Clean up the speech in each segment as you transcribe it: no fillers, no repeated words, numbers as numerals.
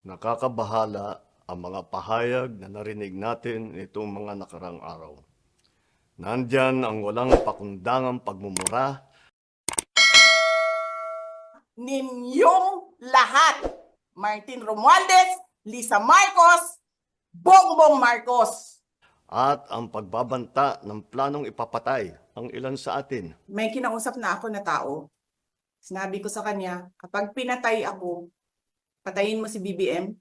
Nakakabahala ang mga pahayag na narinig natin nitong mga nakarang araw. Nandyan ang walang pakundangang pagmumura, Ninyong lahat. Martin Romualdez, Lisa Marcos, Bongbong Marcos. at ang pagbabanta ng planong ipapatay ang ilan sa atin. May kinausap na ako na tao. Sinabi ko sa kanya, kapag pinatay ako, patayin mo si BBM,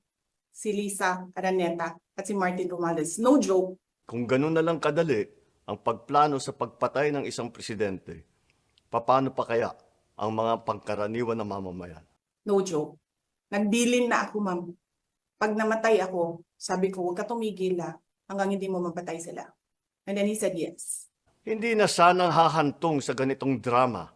si Lisa Araneta, at si Martin Romualdez. No joke. Kung ganun na lang kadali ang pagplano sa pagpatay ng isang presidente, paano pa kaya ang mga pangkaraniwan na mamamayan? No joke. Nagdilin na ako, ma'am. Pag namatay ako, sabi ko, huwag ka tumigil hanggang hindi mo mapatay sila. And then he said yes. Hindi na sanang hahantong sa ganitong drama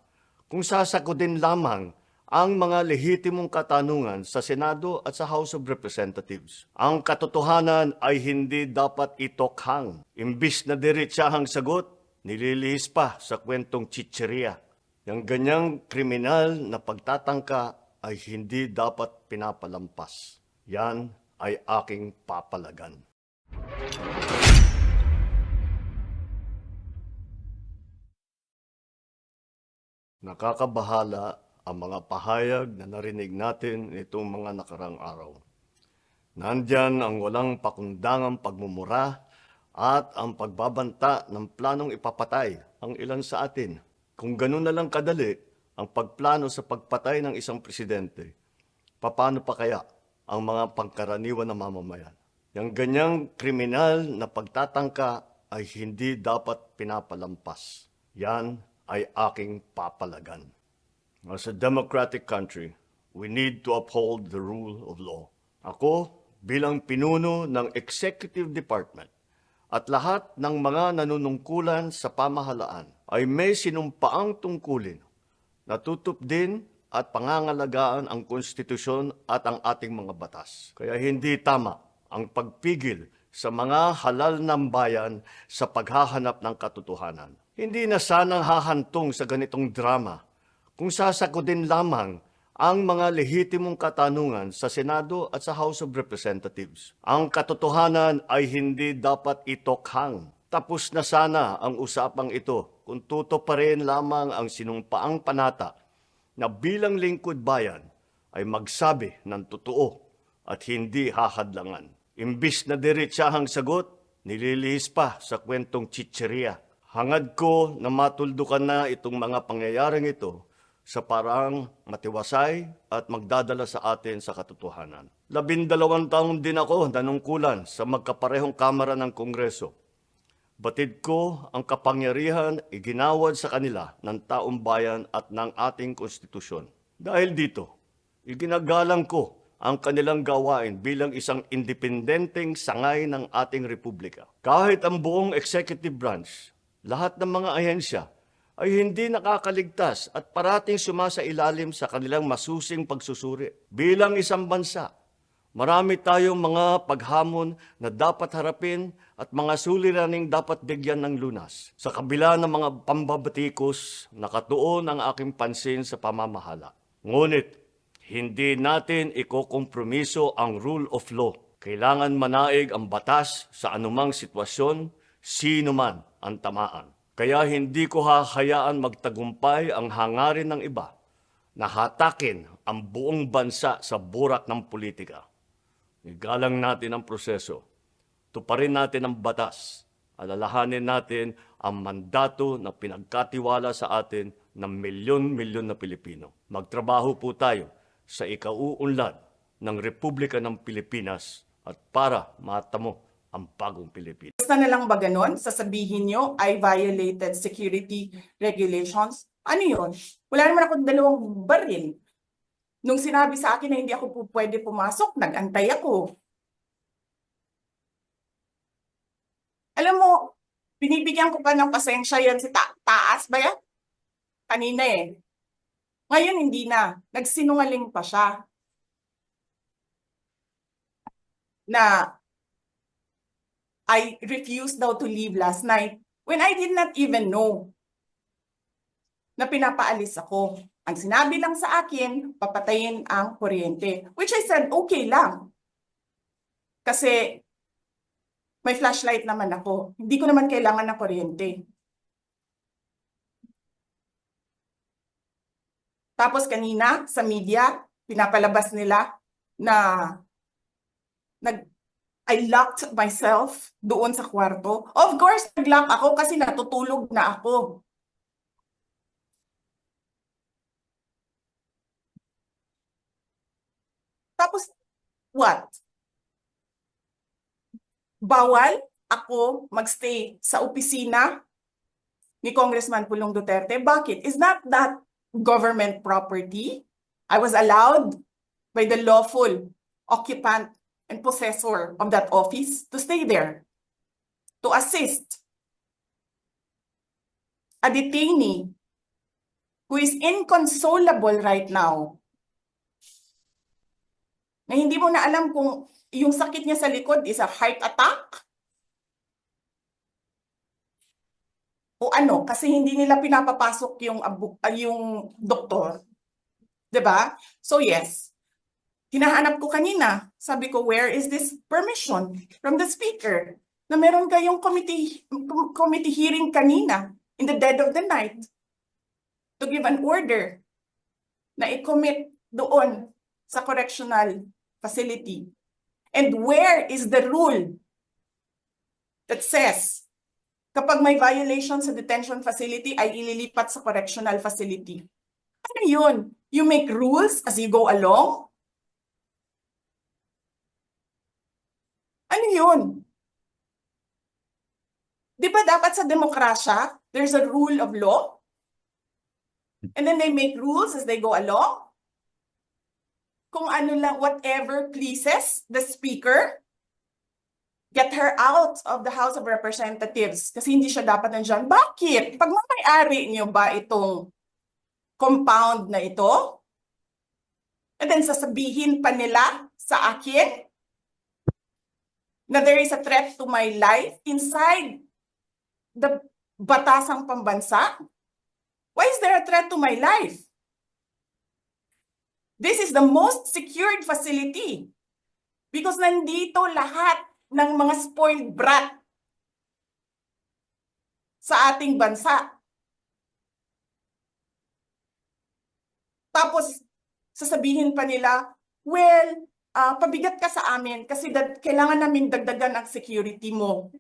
kung sasakodin lamang ang mga lehitimong katanungan sa Senado at sa House of Representatives. Ang katotohanan ay hindi dapat itokhang. Imbis na diretsahang sagot, nililihis pa sa kwentong chicheria. Yung ganyang kriminal na pagtatangka ay hindi dapat pinapalampas. Yan ay aking papalagan. Nakakabahala ang mga pahayag na narinig natin nitong mga nakarang araw. Nandyan ang walang pakundangang pagmumura at ang pagbabanta ng planong ipapatay ang ilan sa atin. Kung ganun na lang kadali ang pagplano sa pagpatay ng isang presidente, paano pa kaya ang mga pangkaraniwan na mamamayan? Yung ganyang kriminal na pagtatangka ay hindi dapat pinapalampas. Yan ay aking papalagan. As a democratic country, we need to uphold the rule of law. Ako, bilang pinuno ng Executive Department at lahat ng mga nanunungkulan sa pamahalaan ay may sinumpaang tungkulin na tutupdin at pangangalagaan ang konstitusyon at ang ating mga batas. Kaya hindi tama ang pagpigil sa mga halal ng bayan sa paghahanap ng katotohanan. Hindi na sanang hahantong sa ganitong drama kung sasakodin lamang ang mga lehitimong katanungan sa Senado at sa House of Representatives. Ang katotohanan ay hindi dapat itokhang. Tapos na sana ang usapang ito kung tutuparin lamang ang sinumpaang panata na bilang lingkod bayan ay magsabi ng totoo at hindi hahadlangan. Imbis na diretsahang sagot, nililihis pa sa kwentong chicheria. Hangad ko na matuldukan na itong mga pangyayaring ito sa parang matiwasay at magdadala sa atin sa katotohanan. 12 taon din ako nanungkulan sa magkaparehong kamara ng Kongreso. Batid ko ang kapangyarihan iginawad sa kanila ng taong bayan at ng ating konstitusyon. Dahil dito, iginagalang ko ang kanilang gawain bilang isang independenteng sangay ng ating republika. Kahit ang buong executive branch, lahat ng mga ahensya ay hindi nakakaligtas at parating sumasailalim sa kanilang masusing pagsusuri. Bilang isang bansa, marami tayong mga paghamon na dapat harapin at mga suliraning dapat bigyan ng lunas. Sa kabila ng mga pambabatikos, nakatuon ang aking pansin sa pamamahala. Ngunit, hindi natin ikokompromiso ang rule of law. Kailangan manaig ang batas sa anumang sitwasyon, sino man ang tamaan. Kaya hindi ko hahayaan magtagumpay ang hangarin ng iba na hatakin ang buong bansa sa burak ng politika. Igalang natin ang proseso. Tuparin natin ang batas. Alalahanin natin ang mandato na pinagkatiwala sa atin ng milyon-milyon na Pilipino. Magtrabaho po tayo sa ikauunlad ng Republika ng Pilipinas at para matamo ang bagong Pilipinas. Basta na lang ba ganon? Sasabihin nyo, I violated security regulations? Ano yun? Wala naman akong 2 baril. Nung sinabi sa akin na hindi ako po pwede pumasok, nag-antay ako. Alam mo, binibigyan ko pa ng pasensya yan si Taas ba yan? Kanina eh. Ngayon hindi na. Nagsinungaling pa siya. Na I refused daw to leave last night when I did not even know na pinapaalis ako. Ang sinabi lang sa akin, papatayin ang kuryente. Which I said, okay lang. Kasi may flashlight naman ako. Hindi ko naman kailangan ng kuryente. Tapos kanina sa media, pinapalabas nila na nag I locked myself doon sa kwarto. Of course, nag-lock ako kasi natutulog na ako. Tapos, what? Bawal ako magstay sa opisina ni Congressman Pulong Duterte. Bakit? Is not that government property? I was allowed by the lawful occupant and possessor of that office to stay there, to assist a detainee who is inconsolable right now, na hindi mo na alam kung yung sakit niya sa likod is a heart attack o ano, kasi hindi nila pinapapasok yung doktor. 'Di ba? So yes, hinahanap ko kanina. Sabi ko, where is this permission from the speaker? Na meron kayong committee hearing kanina in the dead of the night to give an order na i-commit doon sa correctional facility. And where is the rule that says kapag may violation sa detention facility ay ililipat sa correctional facility? Ano yun? You make rules as you go along? Ano yun? Di ba dapat sa demokrasya, there's a rule of law? And then they make rules as they go along? Kung ano lang, whatever pleases the speaker, get her out of the House of Representatives kasi hindi siya dapat nandiyan. Bakit? Pagmamayari niyo ba itong compound na ito? And then sasabihin pa nila sa akin na there is a threat to my life inside the batasang pambansa? Why is there a threat to my life? This is the most secured facility because nandito lahat ng mga spoiled brat sa ating bansa. Tapos, sasabihin pa nila, well, pabigat ka sa amin kasi kailangan namin dagdagan ang security mo.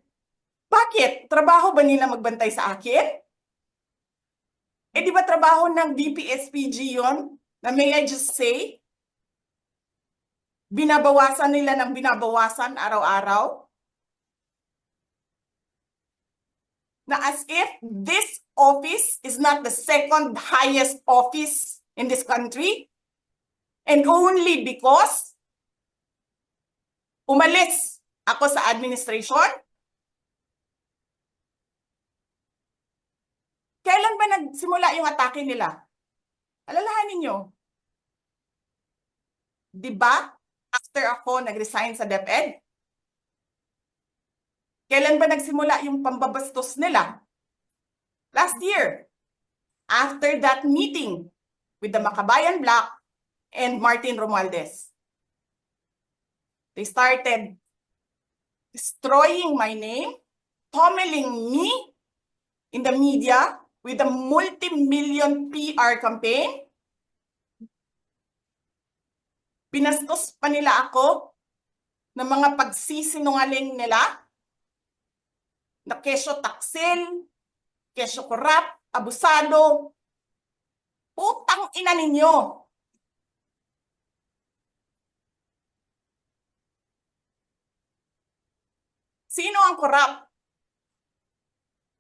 Bakit? Trabaho ba nila magbantay sa akin? Eh di ba trabaho ng DPSPG yon? Na may I just say, binabawasan nila ng binabawasan araw-araw? Na as if this office is not the second highest office in this country, and only because umalis ako sa administration? Kailan ba nagsimula yung atake nila? Alalahanin nyo. Di ba? After ako nag-resign sa DepEd? Kailan ba nagsimula yung pambabastos nila? Last year. After that meeting with the Makabayan Bloc and Martin Romualdez. They started destroying my name, pummeling me in the media with a multi-million PR campaign. Binastos pa nila ako ng mga pagsisinungaling nila na kesyo taksil, kesyo korap, abusado. Putang ina ninyo. Sino ang korap?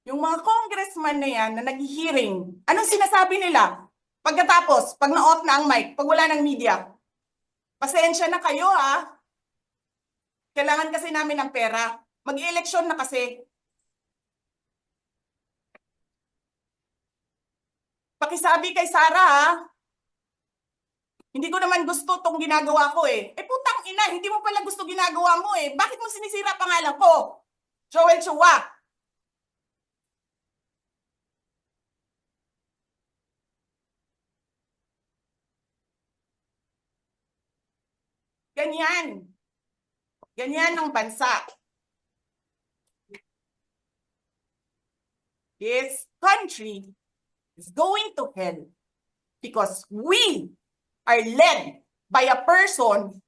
Yung mga congressman na yan na nag-hearing, anong sinasabi nila? Pagkatapos, pag na-off na ang mic, pag wala ng media, pasensya na kayo ha. Kailangan kasi namin ng pera. Mag-eleksyon na kasi. Pakisabi kay Sara ha. Hindi ko naman gusto tong ginagawa ko eh. Eh putang ina, hindi mo pala gusto ginagawa mo eh. Bakit mo sinisira pangalan ko? Joel Chua. Ganyan. Ganyan ang bansa. This country is going to hell because we are led by a person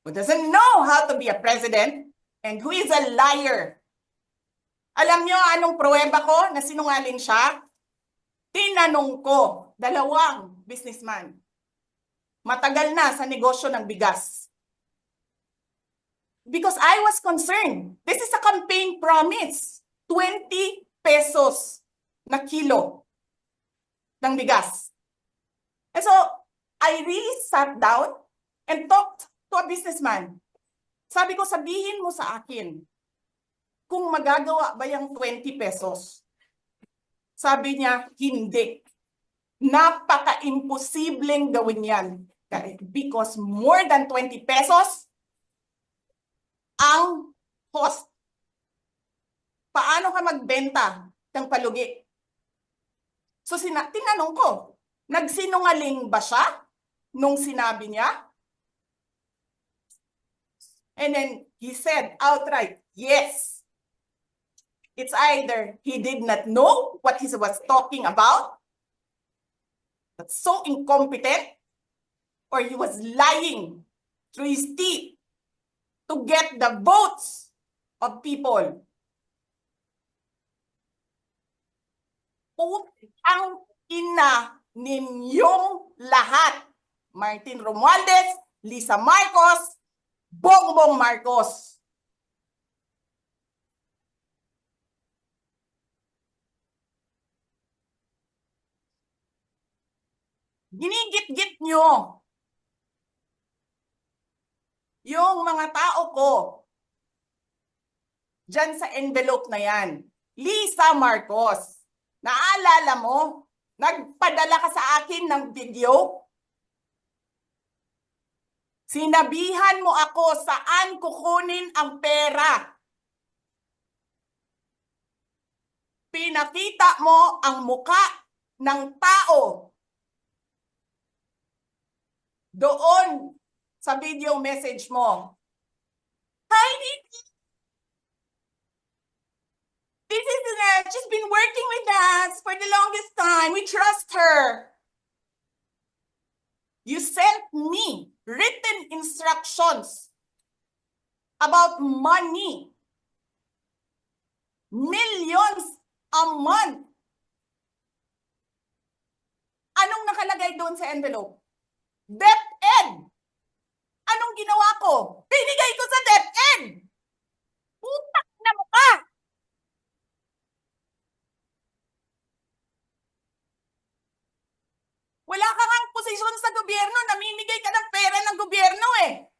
who doesn't know how to be a president and who is a liar. Alam nyo anong pruweba ko na sinungaling siya? Tinanong ko, 2 businessman. Matagal na sa negosyo ng bigas. Because I was concerned. This is a campaign promise. 20 pesos na kilo ng bigas. And so, I really sat down and talked to a businessman. Sabi ko, sabihin mo sa akin, kung magagawa ba yung 20 pesos? Sabi niya, hindi. Napaka-imposibleng gawin yan. Because more than 20 pesos ang cost. Paano ka magbenta ng palugi? So tinanong ko, nagsinungaling ba siya nung sinabi niya? And then he said outright, yes. It's either he did not know what he was talking about, that's so incompetent, or he was lying through his teeth to get the votes of people. Putang ina ninyong lahat. Martin Romualdez, Lisa Marcos, Bongbong Marcos. Ginigit-git nyo yung mga tao ko dyan sa envelope na yan. Lisa Marcos, naalala mo, nagpadala ka sa akin ng video? Sinabihan mo ako saan kukunin ang pera. Pinakita mo ang muka ng tao doon sa video message mo. Hi, Nikki. This is she's been working with us for the longest time. We trust her. You sent me written instructions about money. Millions a month. Anong nakalagay doon sa envelope? DepEd. Anong ginawa ko? Binigay ko sa DepEd. Putak na mukha. Wala ka ngang posisyon sa gobyerno, namimigay ka ng pera ng gobyerno eh.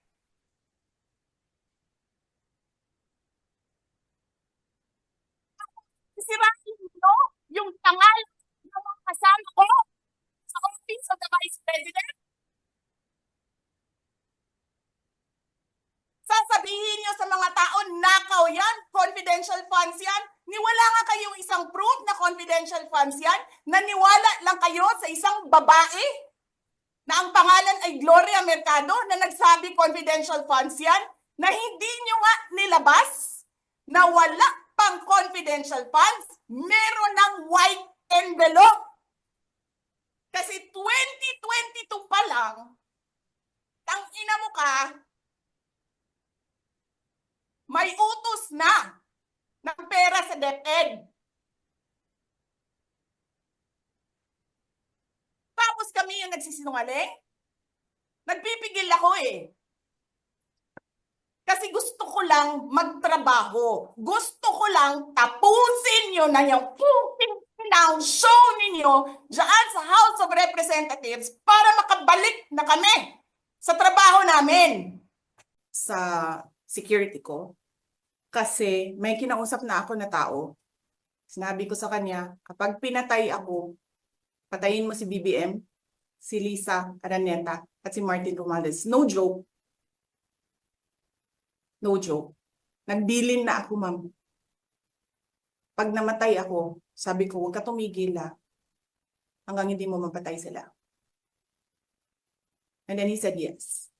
Sisirain mo yung tangal ng mga kasama ko sa Office of the Vice President. Sasabihin nyo sa mga tao, nakaw yan, confidential funds yan. Niwala nga kayong isang proof na confidential funds yan. Naniwala lang kayo sa isang babae na ang pangalan ay Gloria Mercado na nagsabi confidential funds yan, na hindi nyo nga nilabas na wala pang confidential funds, meron ng white envelope. Kasi 2022 pa lang, tangina mo ka, may utos na ng pera sa DepEd. Tapos kami yung nagsisinungaling? Nagpipigil ako eh. Kasi gusto ko lang magtrabaho. Gusto ko lang tapusin nyo na yung show ninyo dyan sa House of Representatives para makabalik na kami sa trabaho namin. Sa security ko, kasi may kinausap na ako na tao. Sinabi ko sa kanya, kapag pinatay ako, patayin mo si BBM, si Lisa Araneta, at si Martin Romualdez. No joke. No joke. Nagbilin na ako, ma'am. Pag namatay ako, sabi ko, huwag ka tumigil hanggang hindi mo mapatay sila. And then he said yes.